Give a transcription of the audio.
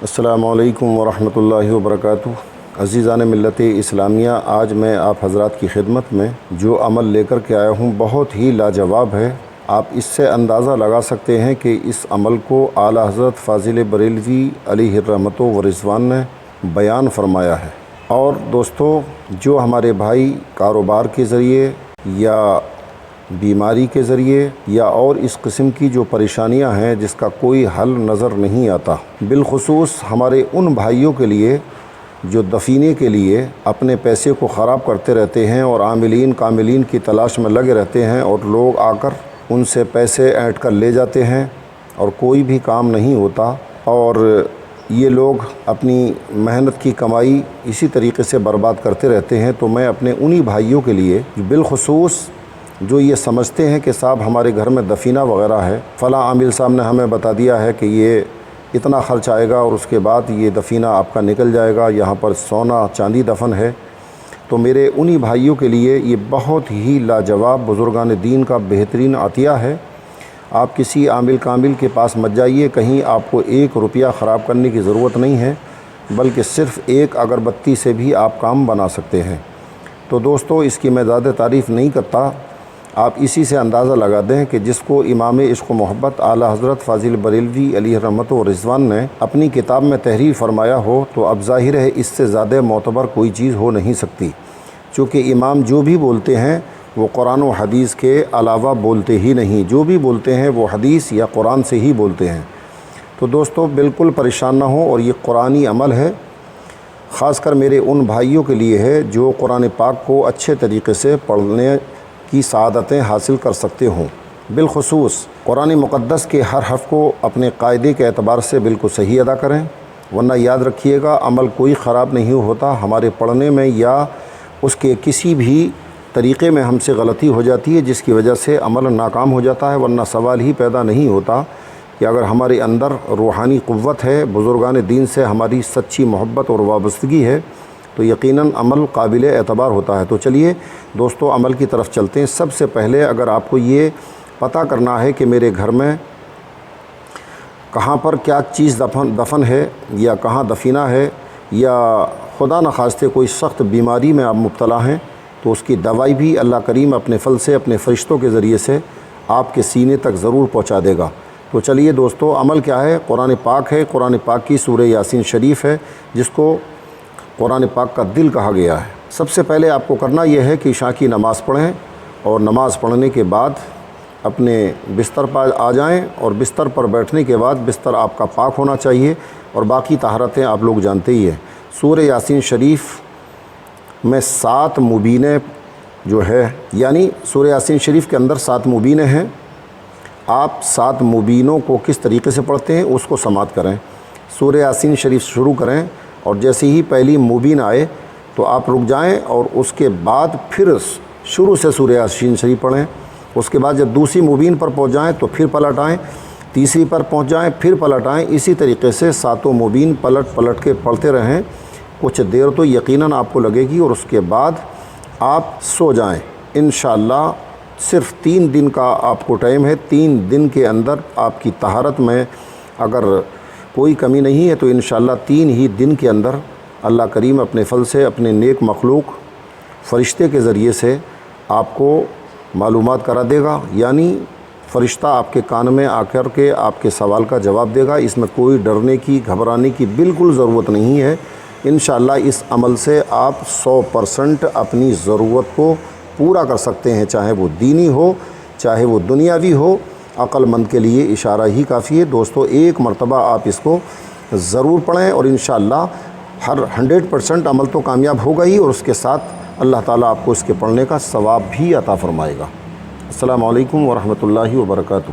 السلام علیکم ورحمۃ اللہ وبرکاتہ۔ عزیزان ملت اسلامیہ، آج میں آپ حضرات کی خدمت میں جو عمل لے کر کے آیا ہوں بہت ہی لاجواب ہے۔ آپ اس سے اندازہ لگا سکتے ہیں کہ اس عمل کو اعلیٰ حضرت فاضل بریلوی علیہ الرحمۃ و رضوان نے بیان فرمایا ہے۔ اور دوستو، جو ہمارے بھائی کاروبار کے ذریعے یا بیماری کے ذریعے یا اور اس قسم کی جو پریشانیاں ہیں جس کا کوئی حل نظر نہیں آتا، بالخصوص ہمارے ان بھائیوں کے لیے جو دفینے کے لیے اپنے پیسے کو خراب کرتے رہتے ہیں اور عاملین کاملین کی تلاش میں لگے رہتے ہیں اور لوگ آ کر ان سے پیسے اینٹ کر لے جاتے ہیں اور کوئی بھی کام نہیں ہوتا، اور یہ لوگ اپنی محنت کی کمائی اسی طریقے سے برباد کرتے رہتے ہیں۔ تو میں اپنے انہی بھائیوں کے لیے بالخصوص جو یہ سمجھتے ہیں کہ صاحب ہمارے گھر میں دفینہ وغیرہ ہے، فلاں عامل صاحب نے ہمیں بتا دیا ہے کہ یہ اتنا خرچ آئے گا اور اس کے بعد یہ دفینہ آپ کا نکل جائے گا، یہاں پر سونا چاندی دفن ہے، تو میرے انہی بھائیوں کے لیے یہ بہت ہی لاجواب بزرگان دین کا بہترین عطیہ ہے۔ آپ کسی عامل کامل کے پاس مت جائیے، کہیں آپ کو ایک روپیہ خراب کرنے کی ضرورت نہیں ہے، بلکہ صرف ایک اگربتی سے بھی آپ کام بنا سکتے ہیں۔ تو دوستو، اس کی میں زیادہ تعریف نہیں کرتا، آپ اسی سے اندازہ لگا دیں کہ جس کو امام عشق و محبت اعلیٰ حضرت فاضل بریلوی علیہ الرحمۃ و رضوان نے اپنی کتاب میں تحریر فرمایا ہو، تو اب ظاہر ہے اس سے زیادہ معتبر کوئی چیز ہو نہیں سکتی، چونکہ امام جو بھی بولتے ہیں وہ قرآن و حدیث کے علاوہ بولتے ہی نہیں، جو بھی بولتے ہیں وہ حدیث یا قرآن سے ہی بولتے ہیں۔ تو دوستو، بالکل پریشان نہ ہو، اور یہ قرآنی عمل ہے، خاص کر میرے ان بھائیوں کے لیے ہے جو قرآن پاک کو اچھے طریقے سے پڑھنے کی سعادتیں حاصل کر سکتے ہوں۔ بالخصوص قرآن مقدس کے ہر حرف کو اپنے قاعدے کے اعتبار سے بالکل صحیح ادا کریں، ورنہ یاد رکھیے گا عمل کوئی خراب نہیں ہوتا، ہمارے پڑھنے میں یا اس کے کسی بھی طریقے میں ہم سے غلطی ہو جاتی ہے جس کی وجہ سے عمل ناکام ہو جاتا ہے، ورنہ سوال ہی پیدا نہیں ہوتا کہ اگر ہمارے اندر روحانی قوت ہے، بزرگان دین سے ہماری سچی محبت اور وابستگی ہے، تو یقیناً عمل قابل اعتبار ہوتا ہے۔ تو چلیے دوستو، عمل کی طرف چلتے ہیں۔ سب سے پہلے اگر آپ کو یہ پتہ کرنا ہے کہ میرے گھر میں کہاں پر کیا چیز دفن ہے یا کہاں دفینہ ہے، یا خدا نخواستہ کوئی سخت بیماری میں آپ مبتلا ہیں، تو اس کی دوائی بھی اللہ کریم اپنے فضل سے اپنے فرشتوں کے ذریعے سے آپ کے سینے تک ضرور پہنچا دے گا۔ تو چلیے دوستو، عمل کیا ہے؟ قرآن پاک ہے، قرآن پاک کی سورہ یاسین شریف ہے، جس کو قرآن پاک کا دل کہا گیا ہے۔ سب سے پہلے آپ کو کرنا یہ ہے کہ عشاء کی نماز پڑھیں، اور نماز پڑھنے کے بعد اپنے بستر پر آ جائیں، اور بستر پر بیٹھنے کے بعد بستر آپ کا پاک ہونا چاہیے، اور باقی طہارتیں آپ لوگ جانتے ہی ہیں۔ سورہ یاسین شریف میں 7 مبینیں جو ہے، یعنی سورہ یاسین شریف کے اندر 7 مبینیں ہیں، آپ 7 مبینوں کو کس طریقے سے پڑھتے ہیں اس کو سماعت کریں۔ سورہ یاسین شریف شروع کریں، اور جیسے ہی پہلی مبین آئے تو آپ رک جائیں، اور اس کے بعد پھر شروع سے سورہ یاسین شریف پڑھیں۔ اس کے بعد جب دوسری مبین پر پہنچ جائیں تو پھر پلٹ آئیں، تیسری پر پہنچ جائیں پھر پلٹ آئیں، اسی طریقے سے 7 مبین پلٹ کے پڑھتے رہیں۔ کچھ دیر تو یقیناً آپ کو لگے گی، اور اس کے بعد آپ سو جائیں۔ انشاءاللہ صرف 3 دن کا آپ کو ٹائم ہے، 3 دن کے اندر آپ کی طہارت میں اگر کوئی کمی نہیں ہے تو انشاءاللہ 3 ہی دن کے اندر اللہ کریم اپنے فضل سے اپنے نیک مخلوق فرشتے کے ذریعے سے آپ کو معلومات کرا دے گا، یعنی فرشتہ آپ کے کان میں آ کر کے آپ کے سوال کا جواب دے گا۔ اس میں کوئی ڈرنے کی گھبرانے کی بالکل ضرورت نہیں ہے۔ انشاءاللہ اس عمل سے آپ 100% اپنی ضرورت کو پورا کر سکتے ہیں، چاہے وہ دینی ہو چاہے وہ دنیاوی ہو۔ عقل مند کے لیے اشارہ ہی کافی ہے۔ دوستو، ایک مرتبہ آپ اس کو ضرور پڑھیں، اور انشاءاللہ ہر 100% عمل تو کامیاب ہوگا ہی، اور اس کے ساتھ اللہ تعالیٰ آپ کو اس کے پڑھنے کا ثواب بھی عطا فرمائے گا۔ السلام علیکم ورحمۃ اللہ وبرکاتہ۔